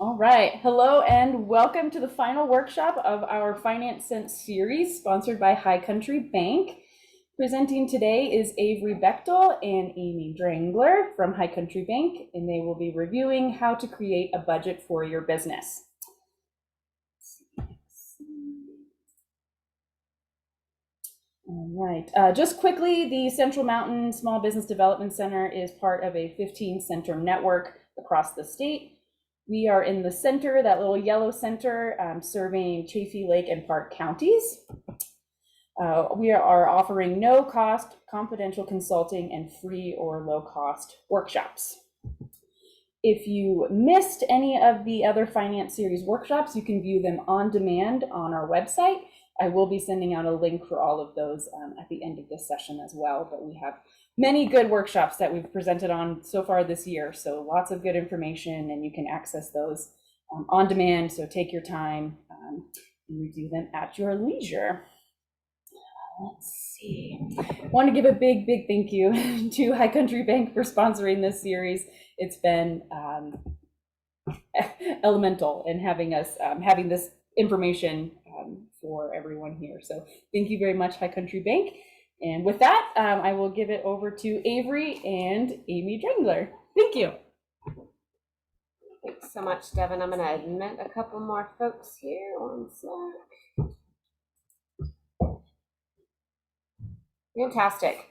All right. Hello and welcome to the final workshop of our Finance Sense series sponsored by High Country Bank. Presenting today is Avery Bechtel and Amy Drangler from High Country Bank, and they will be reviewing how to create a budget for your business. All right. Just quickly, the Central Mountain Small Business Development Center is part of a 15-center network across the state. We are in the center, that little yellow center, serving Chaffee Lake and Park counties. We are offering no-cost confidential consulting and free or low-cost workshops. If you missed any of the other Finance Series workshops, you can view them on demand on our website. I will be sending out a link for all of those at the end of this session as well, but we have many good workshops that we've presented on so far this year, so lots of good information, and you can access those on demand, so take your time and review them at your leisure. Let's see. I want to give a big thank you to High Country Bank for sponsoring this series. It's been elemental in having us having this information for everyone here. So thank you very much, High Country Bank. And with that, I will give it over to Avery and Amy Drangler. Thank you. Thanks so much, Devin. I'm going to admit a couple more folks here. One sec. Fantastic.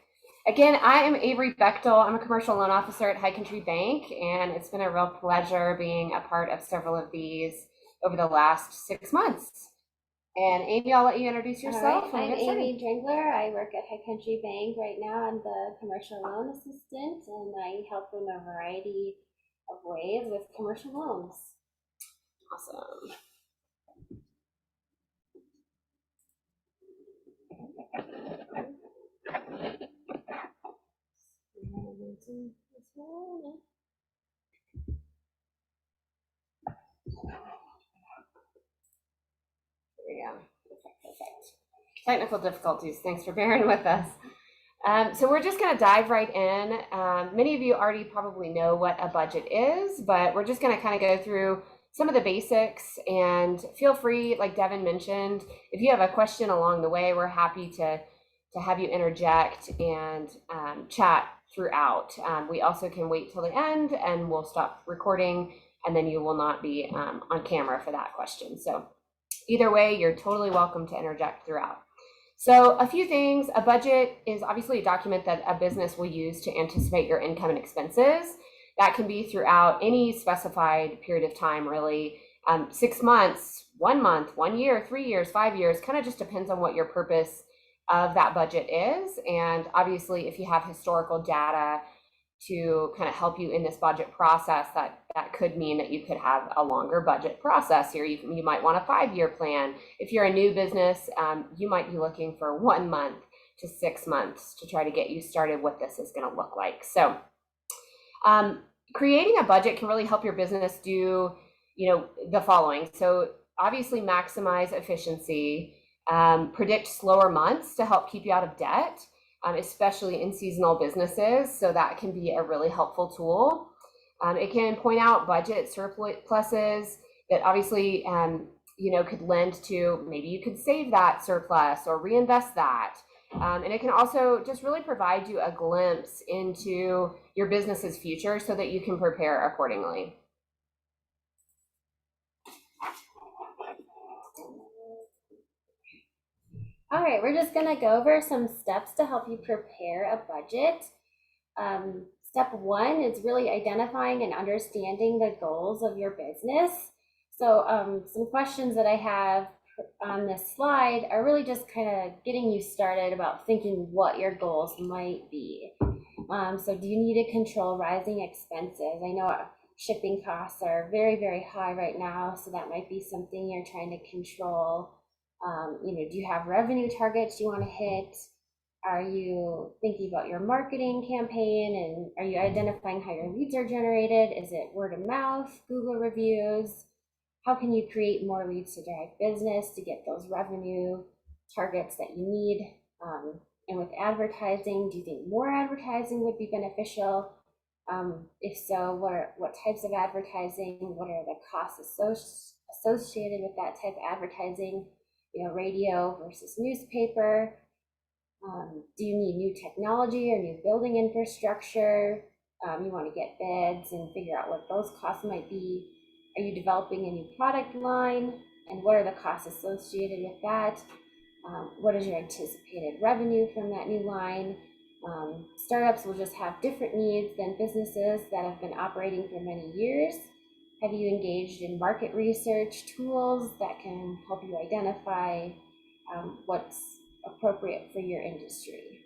Again, I am Avery Bechtel. I'm a commercial loan officer at High Country Bank, and it's been a real pleasure being a part of several of these over the last 6 months. And Amy, I'll let you introduce yourself. Right. I'm Amy Drangler. I work at High Country Bank right now. I'm the commercial loan assistant, and I help in a variety of ways with commercial loans. Awesome. There we go. Perfect. Technical difficulties. Thanks for bearing with us. So we're just going to dive right in. Many of you already probably know what a budget is, but we're just going to kind of go through some of the basics, and feel free, like Devin mentioned, if you have a question along the way, we're happy to have you interject and chat throughout. We also can wait till the end and we'll stop recording, and then you will not be on camera for that question. So either way, you're totally welcome to interject throughout. So a few things. A budget is obviously a document that a business will use to anticipate your income and expenses. That can be throughout any specified period of time, really. 6 months, 1 month, 1 year, 3 years, 5 years, kind of just depends on what your purpose of that budget is. And obviously, if you have historical data to kind of help you in this budget process, that could mean that you could have a longer budget process here. You might want a 5-year plan. If you're a new business, you might be looking for 1 month to 6 months to try to get you started what this is going to look like. So creating a budget can really help your business do, the following. So obviously maximize efficiency, predict slower months to help keep you out of debt, especially in seasonal businesses. So that can be a really helpful tool. It can point out budget surpluses that obviously, could lend to, maybe you could save that surplus or reinvest that. And it can also just really provide you a glimpse into your business's future so that you can prepare accordingly. All right, we're just going to go over some steps to help you prepare a budget. Step 1 is really identifying and understanding the goals of your business. So some questions that I have on this slide are really just kind of getting you started about thinking what your goals might be. So do you need to control rising expenses? I know shipping costs are very, very high right now, so that might be something you're trying to control. Do you have revenue targets you want to hit? Are you thinking about your marketing campaign, and are you identifying how your leads are generated? Is it word of mouth, Google reviews? How can you create more leads to drive business to get those revenue targets that you need? And with advertising, do you think more advertising would be beneficial? If so, what types of advertising? What are the costs associated with that type of advertising? Radio versus newspaper. Do you need new technology or new building infrastructure? You want to get bids and figure out what those costs might be. Are you developing a new product line? And what are the costs associated with that? What is your anticipated revenue from that new line? Startups will just have different needs than businesses that have been operating for many years. Have you engaged in market research tools that can help you identify what's appropriate for your industry?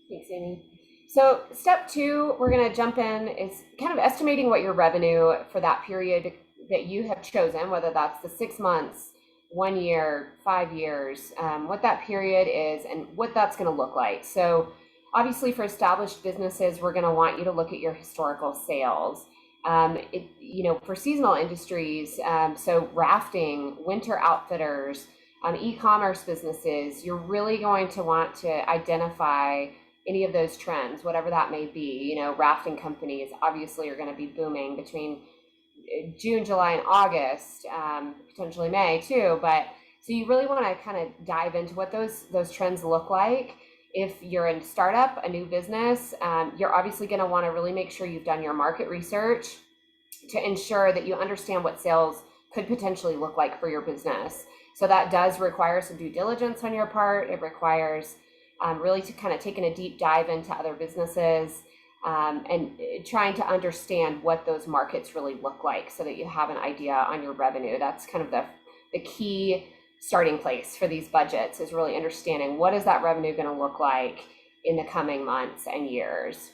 Thanks, Amy. So step 2, we're going to jump in, is kind of estimating what your revenue for that period that you have chosen, whether that's the 6 months, 1 year, 5 years, what that period is and what that's going to look like. So obviously for established businesses, we're going to want you to look at your historical sales. For seasonal industries, so rafting, winter outfitters, e-commerce businesses, you're really going to want to identify any of those trends, whatever that may be. Rafting companies obviously are going to be booming between June, July, and August, potentially May too. But so you really want to kind of dive into what those trends look like. If you're in startup, a new business, you're obviously going to want to really make sure you've done your market research to ensure that you understand what sales could potentially look like for your business. So that does require some due diligence on your part. It requires really to kind of taking a deep dive into other businesses and trying to understand what those markets really look like so that you have an idea on your revenue. That's kind of the key starting place for these budgets, is really understanding what is that revenue going to look like in the coming months and years.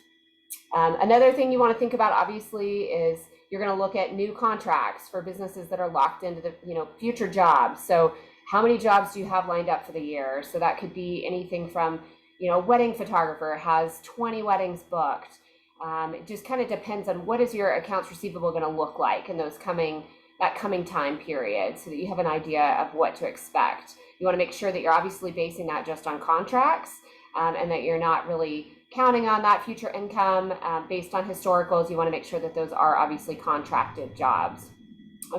Another thing you want to think about, obviously, is you're going to look at new contracts for businesses that are locked into the future jobs. So how many jobs do you have lined up for the year? So that could be anything from, a wedding photographer has 20 weddings booked. It just kind of depends on what is your accounts receivable going to look like in that coming time period, so that you have an idea of what to expect. You want to make sure that you're obviously basing that just on contracts, and that you're not really counting on that future income based on historicals. You want to make sure that those are obviously contracted jobs.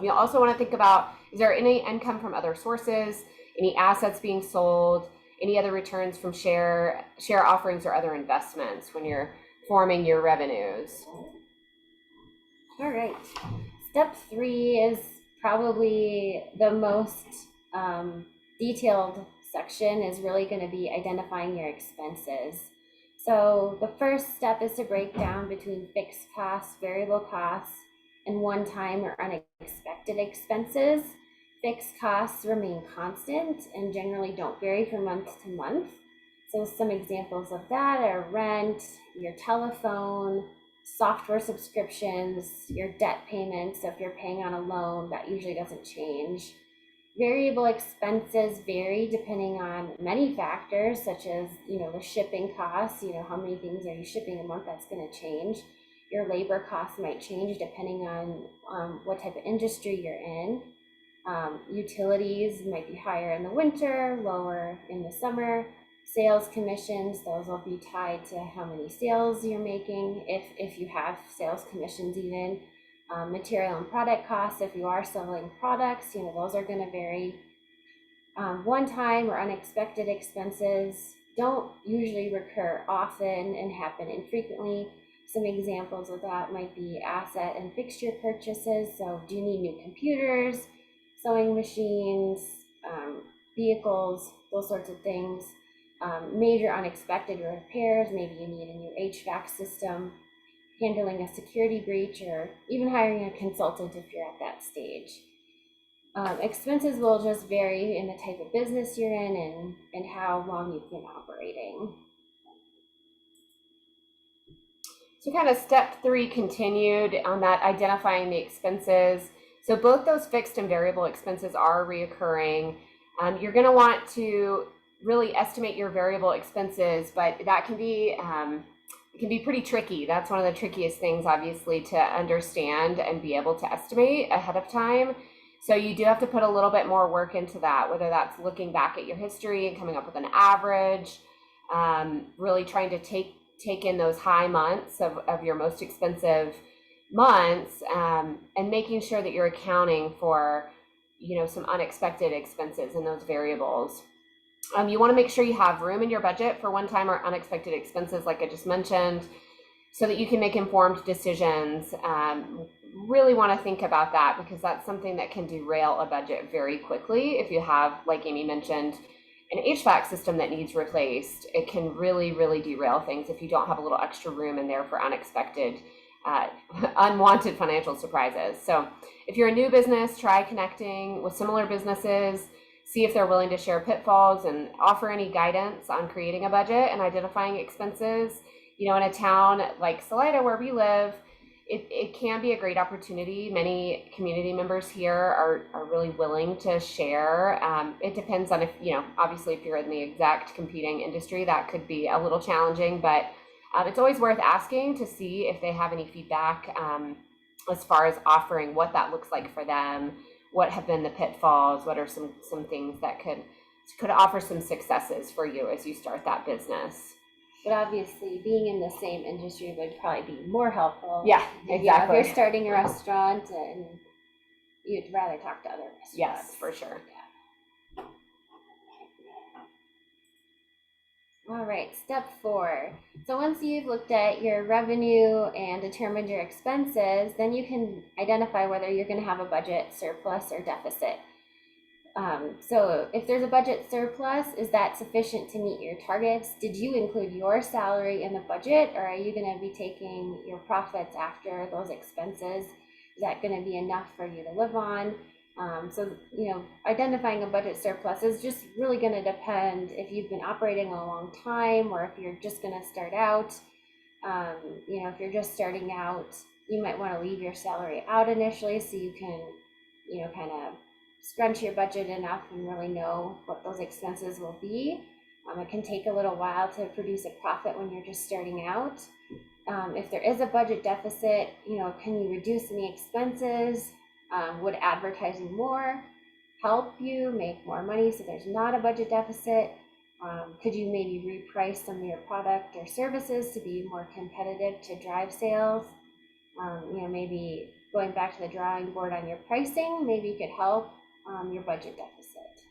You also want to think about, is there any income from other sources, any assets being sold, any other returns from share offerings or other investments when you're forming your revenues? All right. Step 3 is probably the most detailed section, is really going to be identifying your expenses. So the first step is to break down between fixed costs, variable costs, and one-time or unexpected expenses. Fixed costs remain constant and generally don't vary from month to month. So some examples of that are rent, your telephone, software subscriptions, your debt payments. So if you're paying on a loan, that usually doesn't change. Variable expenses vary depending on many factors, such as, the shipping costs, how many things are you shipping a month, that's going to change. Your labor costs might change depending on what type of industry you're in. Utilities might be higher in the winter, lower in the summer. Sales commissions, those will be tied to how many sales you're making, if you have sales commissions even. Material and product costs, if you are selling products, those are going to vary. One-time or unexpected expenses don't usually recur often and happen infrequently. Some examples of that might be asset and fixture purchases. So do you need new computers, sewing machines, vehicles, those sorts of things. Major unexpected repairs, maybe you need a new HVAC system, handling a security breach, or even hiring a consultant if you're at that stage. Expenses will just vary in the type of business you're in and how long you've been operating. So kind of step 3 continued on that, identifying the expenses. So both those fixed and variable expenses are reoccurring. You're going to want to really estimate your variable expenses, but that can be it can be pretty tricky. That's one of the trickiest things, obviously, to understand and be able to estimate ahead of time. So you do have to put a little bit more work into that, whether that's looking back at your history and coming up with an average, really trying to take in those high months of your most expensive months, and making sure that you're accounting for, some unexpected expenses in those variables. You want to make sure you have room in your budget for one-time or unexpected expenses, like I just mentioned, so that you can make informed decisions. Really want to think about that, because that's something that can derail a budget very quickly. If you have, like Amy mentioned, an HVAC system that needs replaced, it can really, really derail things if you don't have a little extra room in there for unexpected, unwanted financial surprises. So if you're a new business, try connecting with similar businesses, see if they're willing to share pitfalls and offer any guidance on creating a budget and identifying expenses. In a town like Salida, where we live, it can be a great opportunity. Many community members here are really willing to share. It depends on if, obviously if you're in the exact competing industry, that could be a little challenging, but it's always worth asking to see if they have any feedback as far as offering what that looks like for them, what have been the pitfalls, what are some things that could offer some successes for you as you start that business. But obviously, being in the same industry would probably be more helpful. Yeah, exactly. If you're starting a restaurant and you'd rather talk to other restaurants. Yes, for sure. Yeah. All right, step 4. So once you've looked at your revenue and determined your expenses, then you can identify whether you're going to have a budget surplus or deficit. So if there's a budget surplus, is that sufficient to meet your targets? Did you include your salary in the budget, or are you going to be taking your profits after those expenses? Is that going to be enough for you to live on? So, identifying a budget surplus is just really going to depend if you've been operating a long time or if you're just going to start out. If you're just starting out, you might want to leave your salary out initially so you can, kind of scrunch your budget enough and really know what those expenses will be. It can take a little while to produce a profit when you're just starting out. If there is a budget deficit, can you reduce any expenses? Would advertising more help you make more money so there's not a budget deficit? Could you maybe reprice some of your product or services to be more competitive to drive sales? Maybe going back to the drawing board on your pricing, maybe could help your budget deficit.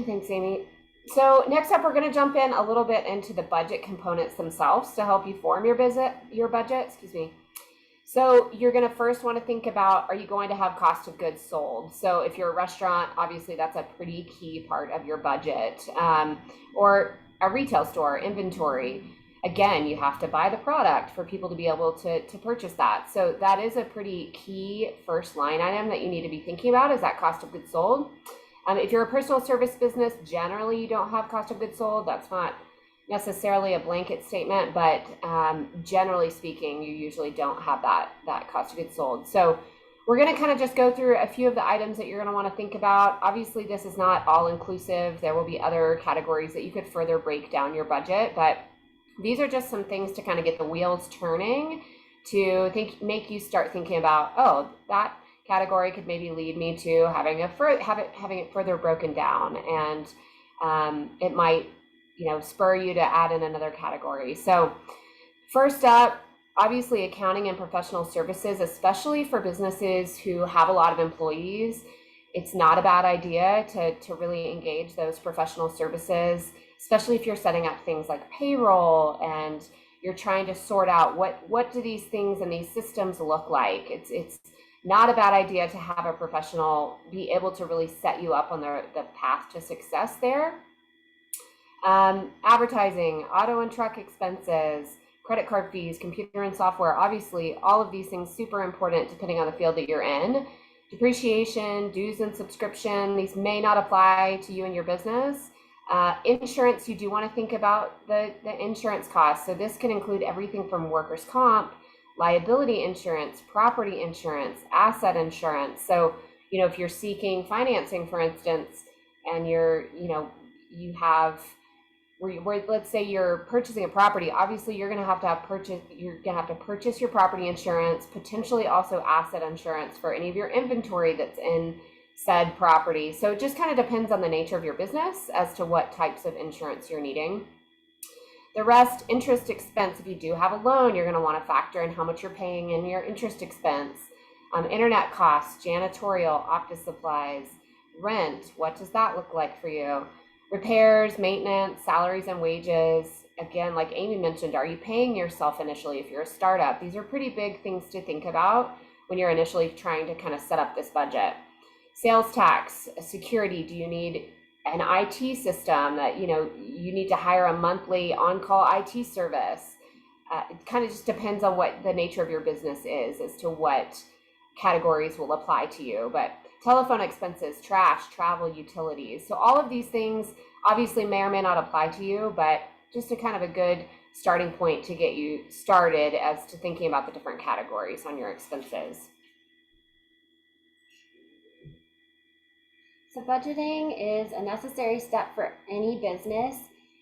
Thanks, Amy. So next up, we're going to jump in a little bit into the budget components themselves to help you form your budget. So you're going to first want to think about, are you going to have cost of goods sold? So if you're a restaurant, obviously that's a pretty key part of your budget. Or a retail store, inventory. Again, you have to buy the product for people to be able to purchase that. So that is a pretty key first line item that you need to be thinking about, is that cost of goods sold. If you're a personal service business, generally you don't have cost of goods sold. That's not necessarily a blanket statement, but generally speaking, you usually don't have that cost of goods sold. So we're going to kind of just go through a few of the items that you're going to want to think about. Obviously, this is not all inclusive. There will be other categories that you could further break down your budget, but these are just some things to kind of get the wheels turning to make you start thinking about, oh, that category could maybe lead me to having it further broken down, and it might spur you to add in another category. So first up, obviously accounting and professional services, especially for businesses who have a lot of employees, it's not a bad idea to really engage those professional services, especially if you're setting up things like payroll and you're trying to sort out what do these things and these systems look like. It's not a bad idea to have a professional be able to really set you up on the path to success there. Advertising, auto and truck expenses, credit card fees, computer and software, obviously all of these things super important depending on the field that you're in. Depreciation, dues and subscription, these may not apply to you and your business. Insurance, you do want to think about the insurance costs. So this can include everything from workers' comp, liability insurance, property insurance, asset insurance. So, if you're seeking financing, for instance, and you have where let's say you're purchasing a property, obviously you're going to have to purchase your property insurance, potentially also asset insurance for any of your inventory that's in said property. So it just kind of depends on the nature of your business as to what types of insurance you're needing. The rest, interest expense, if you do have a loan, you're going to want to factor in how much you're paying in your interest expense. Internet costs, janitorial, office supplies, rent, what does that look like for you? Repairs, maintenance, salaries and wages. Again, like Amy mentioned, are you paying yourself initially if you're a startup? These are pretty big things to think about when you're initially trying to kind of set up this budget. Sales tax, security, do you need an IT system that, you need to hire a monthly on-call IT service? It kind of just depends on what the nature of your business is as to what categories will apply to you. But telephone expenses, trash, travel, utilities. So all of these things obviously may or may not apply to you, but just a kind of a good starting point to get you started as to thinking about the different categories on your expenses. So budgeting is a necessary step for any business,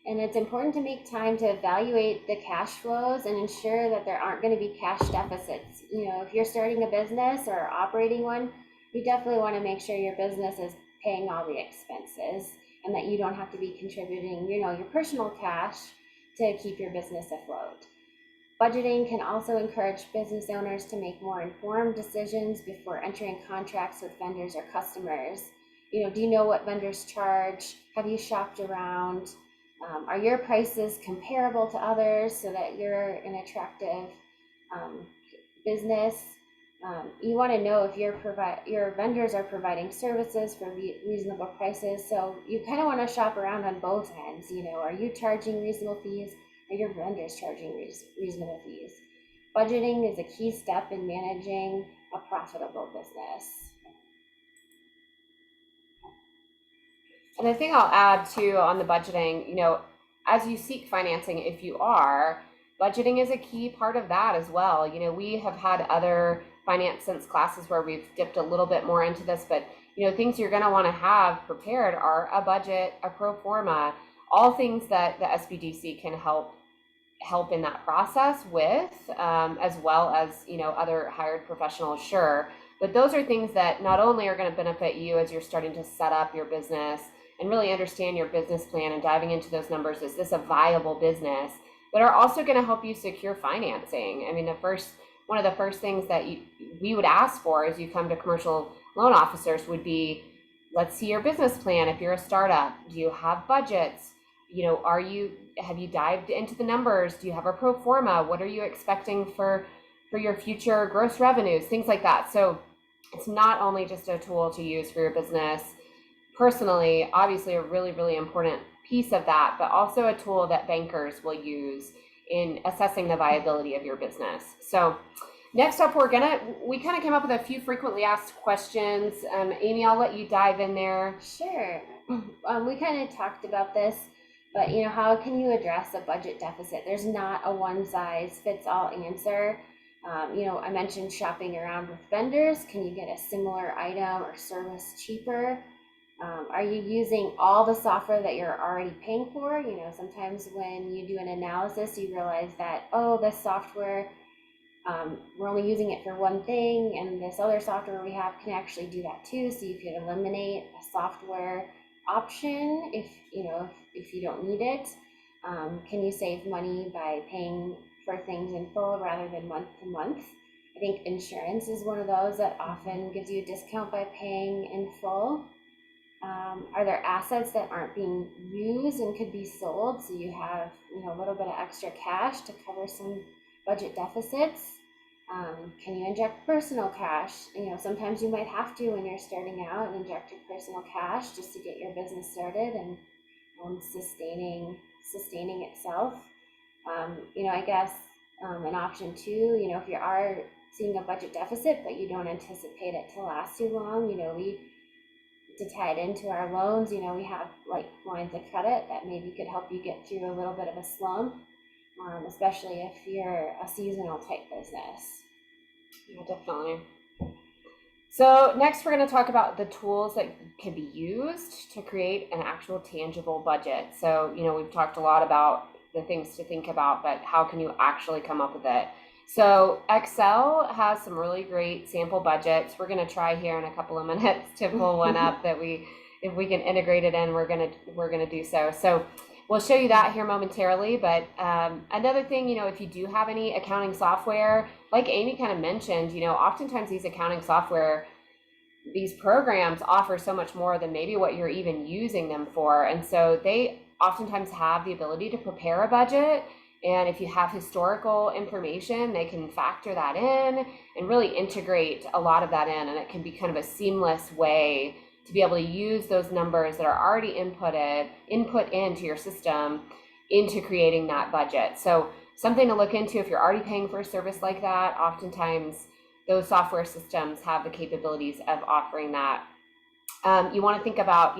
and it's important to make time to evaluate the cash flows and ensure that there aren't going to be cash deficits. If you're starting a business or operating one, you definitely want to make sure your business is paying all the expenses and that you don't have to be contributing, your personal cash to keep your business afloat. Budgeting can also encourage business owners to make more informed decisions before entering contracts with vendors or customers. Do you know what vendors charge? Have you shopped around? Are your prices comparable to others so that you're an attractive business? You want to know if your vendors are providing services for reasonable prices. So you kind of want to shop around on both ends. Are you charging reasonable fees? Are your vendors charging reasonable fees? Budgeting is a key step in managing a profitable business. And the thing I'll add too on the budgeting, as you seek financing, if you are, budgeting is a key part of that as well. We have had other finance sense classes where we've dipped a little bit more into this, but things you're going to want to have prepared are a budget, a pro forma, all things that the SBDC can help in that process with, as well as, other hired professionals, sure. But those are things that not only are going to benefit you as you're starting to set up your business and really understand your business plan and diving into those numbers, is this a viable business, but are also going to help you secure financing. I mean, one of the first things that we would ask for as you come to commercial loan officers would be, let's see your business plan. If you're a startup, do you have budgets? Have you dived into the numbers? Do you have a pro forma? What are you expecting for your future gross revenues? Things like that. So it's not only just a tool to use for your business personally, obviously a really, really important piece of that, but also a tool that bankers will use in assessing the viability of your business. So next up, we kind of came up with a few frequently asked questions. Amy, I'll let you dive in there. Sure. We kind of talked about this, but how can you address a budget deficit? There's not a one size fits all answer. I mentioned shopping around with vendors. Can you get a similar item or service cheaper? Are you using all the software that you're already paying for? Sometimes when you do an analysis, you realize that, this software, we're only using it for one thing, and this other software we have can actually do that too. So you could eliminate a software option if you don't need it. Can you save money by paying for things in full rather than month to month? I think insurance is one of those that often gives you a discount by paying in full. Are there assets that aren't being used and could be sold, so you have a little bit of extra cash to cover some budget deficits? Can you inject personal cash? Sometimes you might have to when you're starting out and inject your personal cash just to get your business started and sustaining itself. I guess an option too, if you are seeing a budget deficit but you don't anticipate it to last too long, to tie it into our loans, we have like lines of credit that maybe could help you get through a little bit of a slump, especially if you're a seasonal type business. Yeah, definitely. So next, we're going to talk about the tools that can be used to create an actual tangible budget. So, we've talked a lot about the things to think about, but how can you actually come up with it? So Excel has some really great sample budgets. We're going to try here in a couple of minutes to pull one up that if we can integrate it in, we're going to do so. So we'll show you that here momentarily, but another thing, if you do have any accounting software, like Amy kind of mentioned, oftentimes these accounting software, these programs offer so much more than maybe what you're even using them for. And so they oftentimes have the ability to prepare a budget. And if you have historical information, they can factor that in and really integrate a lot of that in. And it can be kind of a seamless way to be able to use those numbers that are already input into your system into creating that budget. So something to look into if you're already paying for a service like that. Oftentimes those software systems have the capabilities of offering that. You want to think about,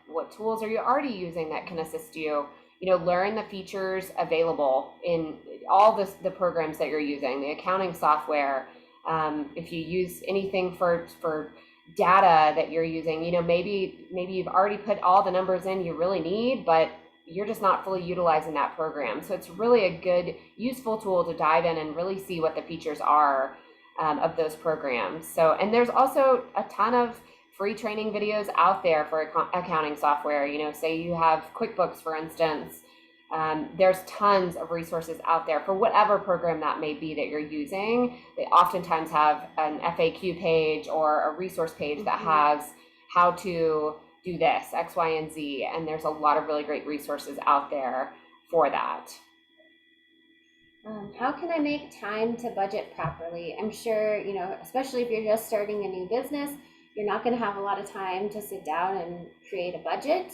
what tools are you already using that can assist you? Learn the features available in all the programs that you're using, the accounting software. If you use anything for data that you're using, maybe you've already put all the numbers in you really need, but you're just not fully utilizing that program. So it's really a good, useful tool to dive in and really see what the features are of those programs. So, and there's also a ton of free training videos out there for accounting software. Say you have QuickBooks, for instance. There's tons of resources out there for whatever program that may be that you're using. They oftentimes have an FAQ page or a resource page that has how to do this, X, Y, and Z. And there's a lot of really great resources out there for that. How can I make time to budget properly? I'm sure, especially if you're just starting a new business, you're not going to have a lot of time to sit down and create a budget.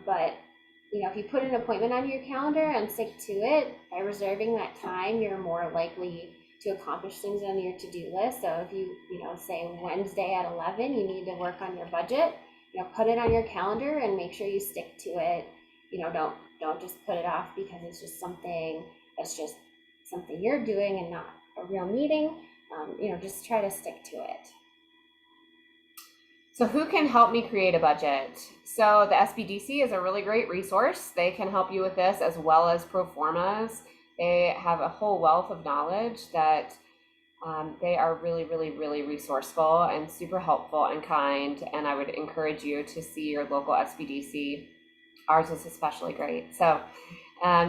But if you put an appointment on your calendar and stick to it, by reserving that time, you're more likely to accomplish things on your to-do list. So if you, say Wednesday at 11, you need to work on your budget, put it on your calendar and make sure you stick to it. Don't just put it off because it's just something you're doing and not a real meeting. Just try to stick to it. So who can help me create a budget? So the SBDC is a really great resource. They can help you with this as well as Proformas. They have a whole wealth of knowledge that they are really, really, really resourceful and super helpful and kind. And I would encourage you to see your local SBDC. Ours is especially great. So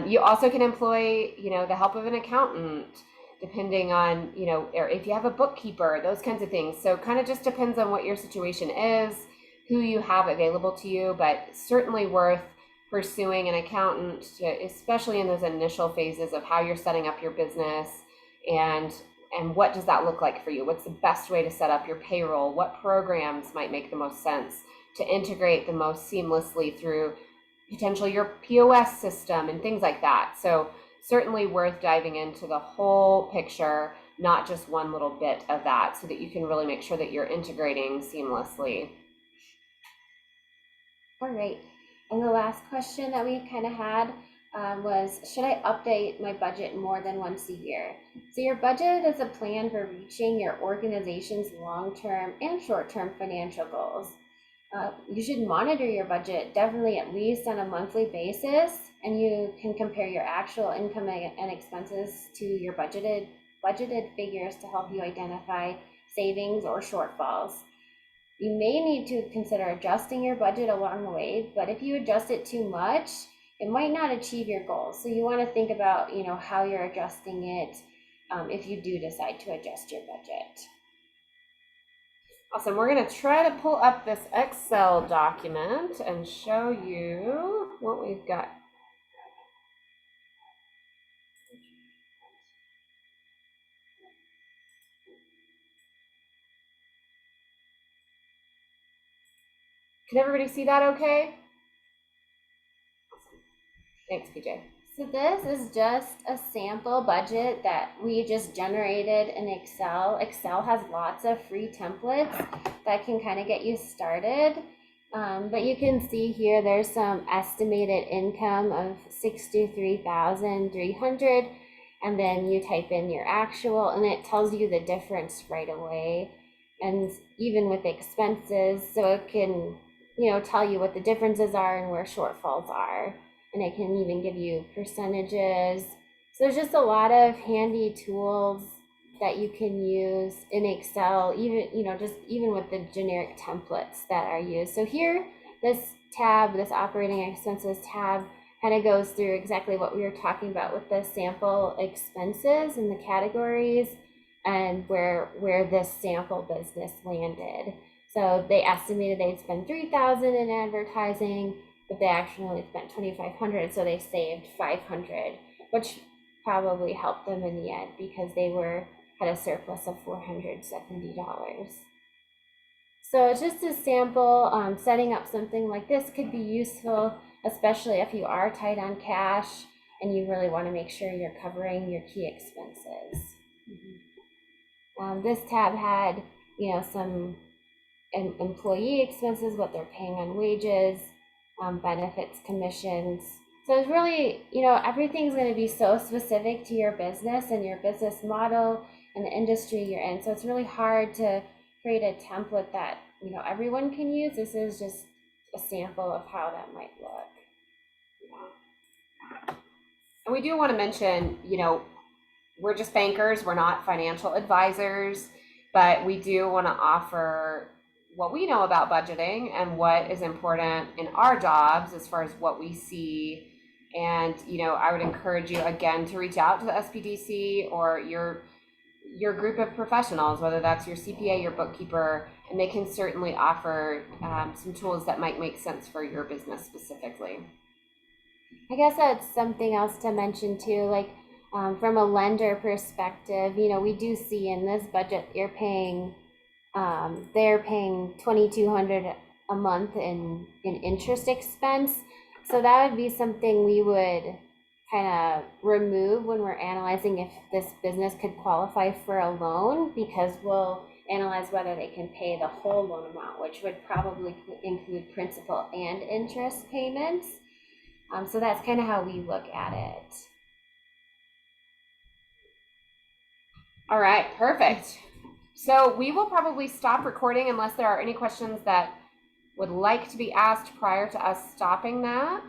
you also can employ, the help of an accountant, depending on, or if you have a bookkeeper, those kinds of things. So kind of just depends on what your situation is, who you have available to you, but certainly worth pursuing an accountant, especially in those initial phases of how you're setting up your business and what does that look like for you? What's the best way to set up your payroll? What programs might make the most sense to integrate the most seamlessly through potentially your POS system and things like that. So certainly worth diving into the whole picture, not just one little bit of that, so that you can really make sure that you're integrating seamlessly. All right. And the last question that we kind of had was, should I update my budget more than once a year? So your budget is a plan for reaching your organization's long-term and short-term financial goals. You should monitor your budget definitely at least on a monthly basis, and you can compare your actual income and expenses to your budgeted figures to help you identify savings or shortfalls. You may need to consider adjusting your budget along the way, but if you adjust it too much, it might not achieve your goals. So you want to think about, how you're adjusting it if you do decide to adjust your budget. Awesome. We're going to try to pull up this Excel document and show you what we've got. Can everybody see that okay? Awesome. Thanks, PJ. So this is just a sample budget that we just generated in Excel. Excel has lots of free templates that can kind of get you started. But you can see here there's some estimated income of $63,300, and then you type in your actual and it tells you the difference right away. and even with expenses, so it can, tell you what the differences are and where shortfalls are. And it can even give you percentages. So there's just a lot of handy tools that you can use in Excel, even with the generic templates that are used. So here, this tab, this operating expenses tab, kind of goes through exactly what we were talking about with the sample expenses and the categories and where this sample business landed. So they estimated they'd spend $3,000 in advertising, but they actually spent $2,500, so they saved $500, which probably helped them in the end because they had a surplus of $470. So it's just a sample. Setting up something like this could be useful, especially if you are tight on cash and you really want to make sure you're covering your key expenses. This tab had, some employee expenses, what they're paying on wages, benefits, commissions. So it's really, everything's going to be so specific to your business and your business model and the industry you're in. So it's really hard to create a template that, everyone can use. This is just a sample of how that might look. And we do want to mention, we're just bankers, we're not financial advisors, but we do want to offer what we know about budgeting and what is important in our jobs as far as what we see. And, I would encourage you again to reach out to the SBDC or your group of professionals, whether that's your CPA, your bookkeeper, and they can certainly offer some tools that might make sense for your business specifically. I guess that's something else to mention too, like from a lender perspective, we do see in this budget they're paying $2,200 a month in interest expense. So that would be something we would kind of remove when we're analyzing if this business could qualify for a loan, because we'll analyze whether they can pay the whole loan amount, which would probably include principal and interest payments. So that's kind of how we look at it. All right, perfect. So we will probably stop recording unless there are any questions that would like to be asked prior to us stopping that.